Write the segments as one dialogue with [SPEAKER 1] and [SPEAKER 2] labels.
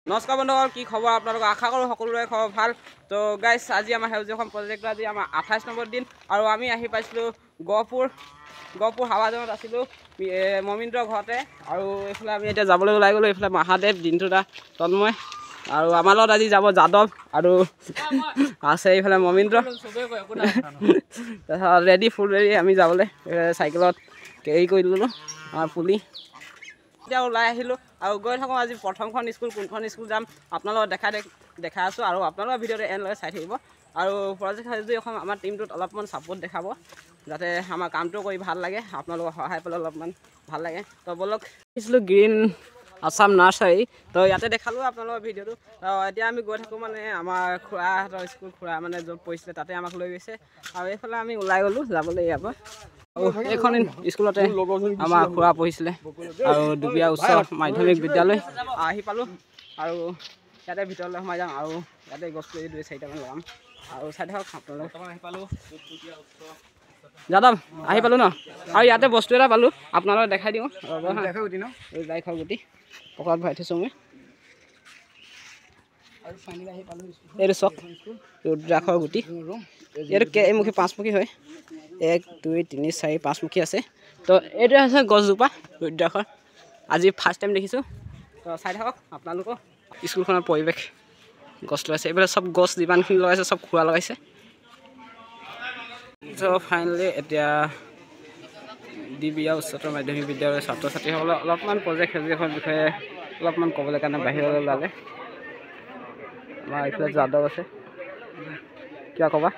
[SPEAKER 1] নমস্কাৰ বন্ধুসকল, কি খবৰ আপোনালোক? আশা কৰোঁ সকলোৰে খবৰ ভাল। তো গাইছ, আজি আমাৰ সেউজীয়া অসম প্ৰজেক্টৰ আজি আমাৰ 28 নম্বৰ দিন আৰু আমি আহি পাইছিলোঁ গহপুৰ হাৱাজানত আছিলোঁ মমিন্দ্ৰৰ ঘৰতে। আৰু এইফালে আমি এতিয়া যাবলৈ ওলাই গ'লোঁ। এইফালে মহাদেৱ, দিনটোদা, তন্ময় আৰু আমাৰ লগত আজি যাব যাদৱ আৰু আছে এইফালে মমিন্দ্ৰ। তাৰপিছত ফুল ৰেডি আমি যাবলৈ চাইকেলত কেৰি কৰি ল'লোঁ আমাৰ পুলি। এতিয়া ওলাই আহিলোঁ আৰু গৈ থাকোঁ। আজি প্ৰথমখন স্কুল কোনখন স্কুল যাম আপোনালোকক দেখাই আছোঁ আৰু আপোনালোকৰ ভিডিঅ'টো এনলৈকে চাই থাকিব। আৰু প্ৰজেক্ট সেউজীয়া অসম আমাৰ টিমটোত অলপমান ছাপোৰ্ট দেখাব, যাতে আমাৰ কামটো কৰি ভাল লাগে, আপোনালোকৰ সহায় পালে অলপমান ভাল লাগে। তো বলক, দেখিছিলোঁ গ্ৰীণ আছাম নাৰ্চাৰী, তো ইয়াতে দেখালোঁ আপোনালোকৰ ভিডিঅ'টো। এতিয়া আমি গৈ থাকোঁ মানে আমাৰ খুৰাহঁতৰ স্কুল, খুৰা মানে য'ত পঢ়িছিলে তাতে আমাক লৈ গৈছে। আৰু এইফালে আমি ওলাই গ'লোঁ যাবলৈ ইয়াৰ পৰা। এইখন স্কুলতে আমাৰ খুৰা পঢ়িছিলে আৰু দুবিয়া উচ্চ মাধ্যমিক বিদ্যালয়। আহি পালোঁ আৰু ইয়াতে ভিতৰলৈ সোমাই যাম আৰু ইয়াতে গছ পুলি 2-4টামান লগাম আৰু চাই থাকক আপোনালোকে। আহি পালোঁ যাদৱ, আহি পালোঁ ন। আৰু ইয়াতে বস্তু এটা পালোঁ আপোনালোকে দেখাই দিওঁ। এই বাইকৰ গুটি পকাত ভৰাই থৈছোঁ মই। এইটো চক ৰুদ্ৰাক্ষৰ গুটি, এইটো কেইমুখী 5মুখী হয়। 1, 2, 3, 4, 5মুখী আছে। তো এইটোৱে হৈছে গছজোপা ৰুদ্ৰাক্ষৰ। আজি ফাৰ্ষ্ট টাইম দেখিছোঁ। তো চাই থাকক আপোনালোকৰ স্কুলখনৰ পৰিৱেশ। গছ লগাইছে, এইফালে চব গছ যিমানখিনি লগাইছে চব খুৰা লগাইছে। তো ফাইনেলি এতিয়া দিবিয়া উচ্চতৰ মাধ্যমিক বিদ্যালয়ৰ ছাত্ৰ ছাত্ৰীসকলে অলপমান প্ৰজেক্ট সেউজীয়াখনৰ বিষয়ে অলপমান ক'বলৈ কাৰণে বাহিৰলৈ ওলালে। আমাৰ এইফালে যাদৱ আছে, কিবা ক'বা?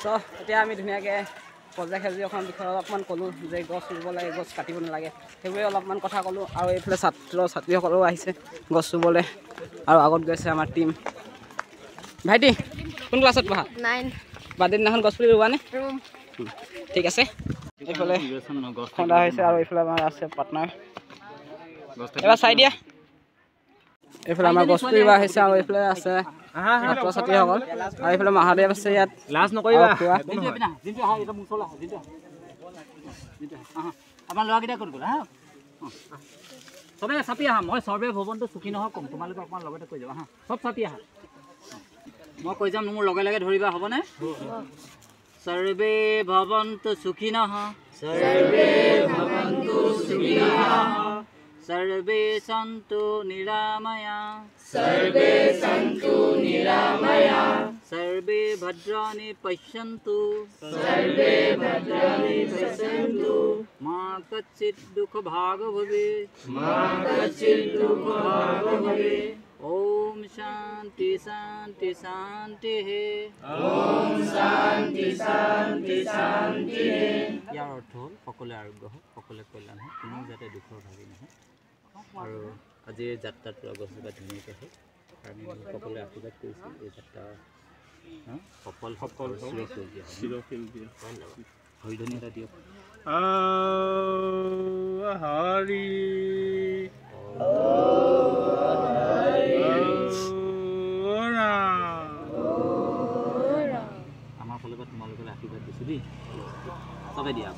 [SPEAKER 1] তো এতিয়া আমি ধুনীয়াকৈ প্ৰজেক্ট সেউজীয়াখনৰ বিষয়ে অলপমান ক'লোঁ, যে গছ ৰুব লাগে, গছ কাটিব নালাগে, সেইবোৰে অলপমান কথা ক'লোঁ। আৰু এইফালে ছাত্ৰ ছাত্ৰীসকলেও আহিছে গছ ৰুবলৈ আৰু আগত গৈছে আমাৰ টীম। ভাইটি কোন ক্লাছত পঢ়া? 9। বাৰ্ডে দিনাখন গছ পুলি ৰুবা নে? ঠিক আছে। এইফালে খন্দা হৈছে আৰু এইফালে আমাৰ আছে পাৰ্টনাৰ, এবাৰ চাই দিয়া। এইফালে আমাৰ গছ পুলি ৰোৱা হৈছে আৰু এইফালে আছে ছাত্ৰ ছাত্ৰীসকল আৰু এইফালে মহাদেৱ আছে। ইয়াত লাজ নকৰিবা,
[SPEAKER 2] আমাৰ ল'ৰাকেইটা ক'ত গ'ল? চবে চাপি আহা, মই সৰ্বে ভৱনটো চুখী নহওক কম, তোমালোকে অকণমান লগতে কৈ যাবা হা। চব চাপি আহা, মই কৈ যাম, মোৰ লগে লগে ধৰিবা, হ'বনে? সৰ্বে ভৱন্তু সুখিনঃ, সৰ্বে ভৱন্তু সুখিনঃ, সৰ্বে সন্তু নিৰাময়া, সৰ্বে সন্তু নিৰাময়া, সৰ্বে ভদ্রাণি পশ্যন্তু, সর্বে ভদ্রাণি পশ্যন্তু, মা কচ্চিৎ দুঃখ ভাগ ভবেৎ, মা কচ্চিৎ দুঃখ ভাগ ভবেৎ। ওম শান্তি শান্তি শান্তি, ওম শান্তি শান্তি শান্তি। ইয়াৰ অৰ্থ হ'ল সকলোৱে আৰোগ্য হওক, সকলোৱে কল্যাণ হওক, কোনো যাতে দুখৰ ভাগি নহয়। আৰু আজি এই যাত্ৰাত গছজোপা ধুনীয়াকৈ হওক, আমি সকলোৱে আশীৰ্বাদ কৰিছোঁ এই যাত্ৰা সফল চিৰসেউজীয়া হৰিধনী এটা দিয়ক।
[SPEAKER 3] হৰি
[SPEAKER 2] আমাৰ ফালৰ পৰা তোমালোকলৈ আশীৰ্বাদ দিছোঁ দেই, চবে দিয়া।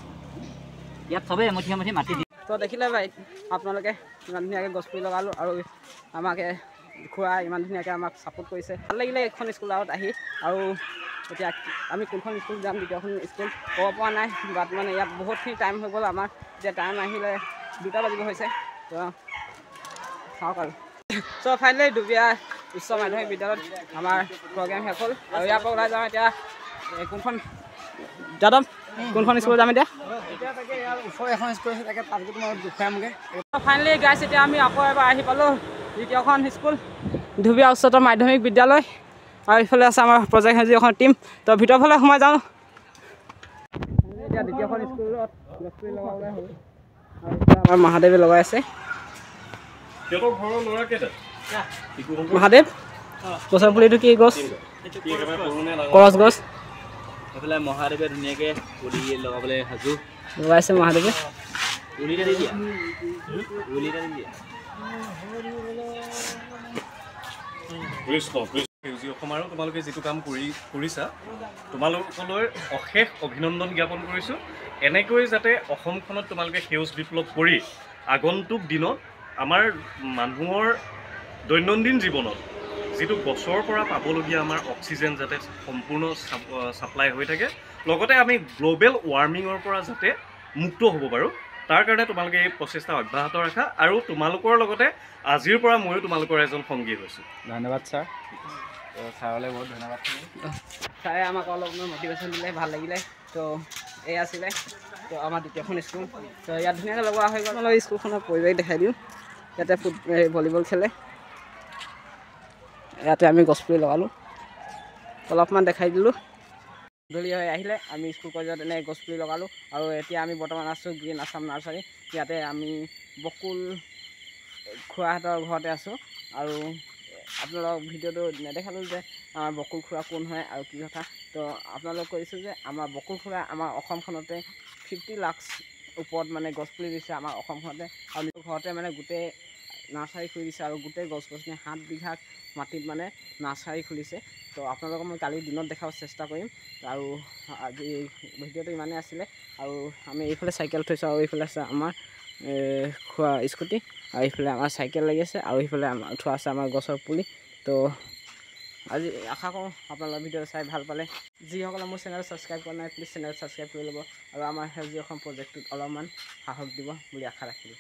[SPEAKER 2] ইয়াত চবেই এমুঠি এমুঠি মাটি দি।
[SPEAKER 1] তো দেখিলে ভাই আপোনালোকে ইমান ধুনীয়াকৈ গছপুলি লগালোঁ আৰু আমাকে খুৰা ইমান ধুনীয়াকৈ আমাক ছাপোৰ্ট কৰিছে। ভাল লাগিলে এইখন স্কুলত আহি। আৰু এতিয়া আমি কোনখন স্কুল যাম, দ্বিতীয়খন স্কুল ক'ব পৰা নাই, বাট মানে ইয়াত বহুতখিনি টাইম হৈ গ'ল আমাৰ। এতিয়া টাইম আহিলে 2টা বাজিব হৈছে। তো চাওক আৰু। চ' ফাইনেলি দুবিয়া উচ্চ মাধ্যমিক বিদ্যালয়ত আমাৰ প্ৰগ্ৰেম শেষ হ'ল আৰু ইয়াৰ পৰা ওলাই যাওঁ। এতিয়া কোনখন যাদৱ, কোনখন স্কুলত যাম এতিয়া? ফাইনেলি গাইছ, এতিয়া আমি আকৌ এবাৰ আহি পালোঁ দ্বিতীয়খন স্কুল ধুবিয়া উচ্চতৰ মাধ্যমিক বিদ্যালয়। আৰু এইফালে আছে আমাৰ প্ৰজেক্ট সেউজীয়াখন টীম। তো ভিতৰৰ ফালে সোমাই যাওঁ। এতিয়া দ্বিতীয়খন স্কুলত গছপুলি লগাবলৈ হ'ল আৰু এতিয়া আমাৰ মহাদেৱে লগাই আছে। মহাদেৱ, গছৰ পুলিটো কি গছ? কৰচ গছ।
[SPEAKER 2] এইফালে মহাদেৱে ধুনীয়াকৈ পুলি লগাবলৈ সাজু
[SPEAKER 1] লগাইছে মহাদেৱে।
[SPEAKER 2] উলিটা দি দিয়া, উলিটা দি দিয়া।
[SPEAKER 3] সেউজীয়া অসম আৰু তোমালোকে যিটো কাম কৰিছা, তোমালোকলৈ অশেষ অভিনন্দন জ্ঞাপন কৰিছোঁ। এনেকৈ যাতে অসমখনত তোমালোকে সেউজ বিপ্লৱ কৰি আগন্তুক দিনত আমাৰ মানুহৰ দৈনন্দিন জীৱনত যিটো গছৰ পৰা পাবলগীয়া আমাৰ অক্সিজেন যাতে সম্পূৰ্ণ ছাপ্লাই হৈ থাকে, লগতে আমি গ্ল'বেল ৱাৰ্মিঙৰ পৰা যাতে মুক্ত হ'ব পাৰোঁ, তাৰ কাৰণে তোমালোকে এই প্ৰচেষ্টা অব্যাহত ৰাখা। আৰু তোমালোকৰ লগতে আজিৰ পৰা ময়ো তোমালোকৰ এজন সংগী হৈছোঁ।
[SPEAKER 4] ধন্যবাদ ছাৰ। ছাৰলৈ বহুত ধন্যবাদ।
[SPEAKER 1] ছাৰে আমাক অলপমান মটিভেশ্যন দিলে, ভাল লাগিলে। তো এই আছিলে তো আমাৰ দ্বিতীয়খন স্কুল। তো ইয়াত ধুনীয়াকৈ লগোৱা হৈ গ'ল। অলপ স্কুলখনৰ পৰিৱেশ দেখাই দিওঁ। ইয়াতে ভলীবল খেলে, ইয়াতে আমি গছপুলি লগালোঁ, অলপমান দেখাই দিলোঁ। গধূলি হৈ আহিলে আমি স্কুল কলেজত এনে গছপুলি লগালোঁ। আৰু এতিয়া আমি বৰ্তমান আছোঁ গ্ৰীণ আছাম নাৰ্চাৰী। ইয়াতে আমি বকুল খুৰাহঁতৰ ঘৰতে আছোঁ। আৰু আপোনালোকক ভিডিঅ'টো নেদেখালোঁ যে আমাৰ বকুল খুৰা কোন হয় আৰু কি কথা। তো আপোনালোক কৈছোঁ যে আমাৰ বকুল খুৰা আমাৰ অসমখনতে 50 লাখ ওপৰত মানে গছপুলি দিছে আমাৰ অসমখনতে। আৰু নিজৰ ঘৰতে মানে গোটেই নাৰ্চাৰী খুলি দিছে আৰু গোটেই গছ গছনি 7 বিঘা মাটিত মানে নাৰ্চাৰী খুলিছে। তো আপোনালোকক মই কালি দিনত দেখাব চেষ্টা কৰিম। আৰু আজি ভিডিঅ'টো ইমানেই আছিলে। আৰু আমি এইফালে চাইকেল থৈছোঁ আৰু এইফালে আছে আমাৰ খোৱা স্কুটি, আৰু এইফালে আমাৰ চাইকেল লাগি আছে, আৰু এইফালে থোৱা আছে আমাৰ গছৰ পুলি। তো আজি আশা কৰোঁ আপোনালোকৰ ভিডিঅ' চাই ভাল পালে। যিসকলে মোৰ চেনেল ছাবস্ক্ৰাইব কৰা নাই, প্লিজ চেনেল ছাবস্ক্ৰাইব কৰি ল'ব আৰু আমাৰ সেউজীয়া অসম প্ৰজেক্টটোত অলপমান সাহস দিব বুলি আশা ৰাখিলোঁ।